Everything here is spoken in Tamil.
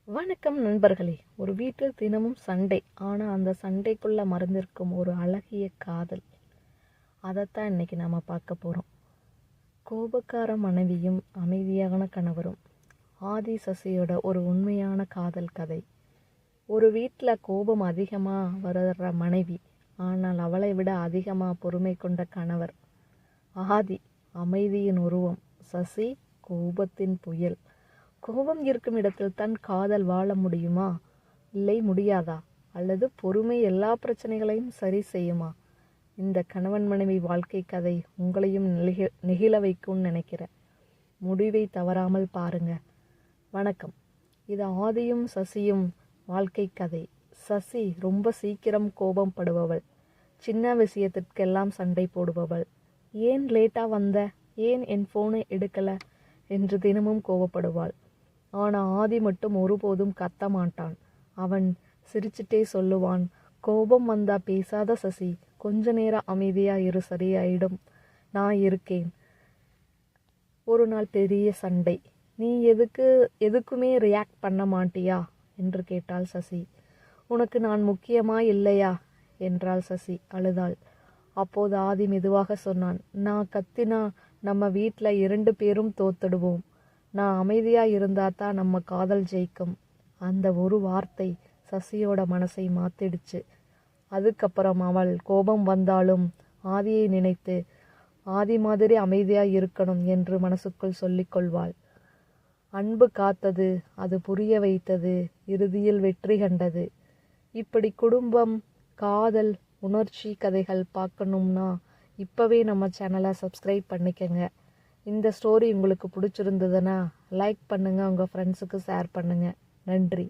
வணக்கம் நண்பர்களே. ஒரு வீட்டில் தினமும் சண்டை. ஆனால் அந்த சண்டைக்குள்ளே மறைந்திருக்கும் ஒரு அழகிய காதல். அதைத்தான் இன்னைக்கு நாம் பார்க்க போகிறோம். கோபக்கார மனைவியும் அமைதியான கணவரும். ஆதி சசியோட ஒரு உண்மையான காதல் கதை. ஒரு வீட்டில் கோபம் அதிகமாக வர்ற மனைவி, ஆனால் அவளை விட அதிகமாக பொறுமை கொண்ட கணவர். ஆதி அமைதியின் உருவம், சசி கோபத்தின் புயல். கோபம் இருக்கும் இடத்தில் தான் காதல் வாழ முடியுமா? இல்லை, முடியாதா? அல்லது பொறுமை எல்லா பிரச்சனைகளையும் சரி செய்யுமா? இந்த கணவன் மனைவி வாழ்க்கை கதை உங்களையும் நெகிழ வைக்கும்னு நினைக்கிறேன். முடிவை தவறாமல் பாருங்க. வணக்கம். இது ஆதியும் சசியும் வாழ்க்கை கதை. சசி ரொம்ப சீக்கிரம் கோபம் படுபவள். சின்ன விஷயத்திற்கெல்லாம் சண்டை போடுபவள். ஏன் லேட்டா வந்த, ஏன் என் ஃபோனை எடுக்கலை என்று தினமும் கோபப்படுவாள். ஆனால் ஆதி மட்டும் ஒருபோதும் கத்த மாட்டான். அவன் சிரிச்சிட்டே சொல்லுவான், கோபம் வந்தா பேசாத சசி, கொஞ்ச நேரம் அமைதியா இரு, சரியாயிடும், நான் இருக்கேன். ஒரு நாள் பெரிய சண்டை. நீ எதுக்குமே ரியாக்ட் பண்ண மாட்டியா என்று கேட்டாள் சசி. உனக்கு நான் முக்கியமா இல்லையா என்றாள் சசி. அழுதாள். அப்போது ஆதி மெதுவாக சொன்னான், நான் கத்தினா நம்ம வீட்டில் 2 பேரும் தோத்துடுவோம். நான் அமைதியா இருந்தா தான் நம்ம காதல் ஜெயிக்கும். அந்த ஒரு வார்த்தை சசியோட மனசை மாத்திடுச்சு. அதுக்கப்புறம் அவள் கோபம் வந்தாலும் ஆதியை நினைத்து ஆதி மாதிரி அமைதியா இருக்கணும் என்று மனசுக்குள் சொல்லிக் கொள்வாள். அன்பு காத்தது, அது புரிய வைத்தது, இறுதியில் வெற்றி கண்டது. இப்படி குடும்பம், காதல், உணர்ச்சி கதைகள் பார்க்கணும்னா இப்போவே நம்ம சேனலை சப்ஸ்கிரைப் பண்ணிக்கங்க. இந்த ஸ்டோரி உங்களுக்கு பிடிச்சிருந்ததுன்னா லைக் பண்ணுங்கள், உங்கள் ஃப்ரெண்ட்ஸுக்கு ஷேர் பண்ணுங்கள். நன்றி.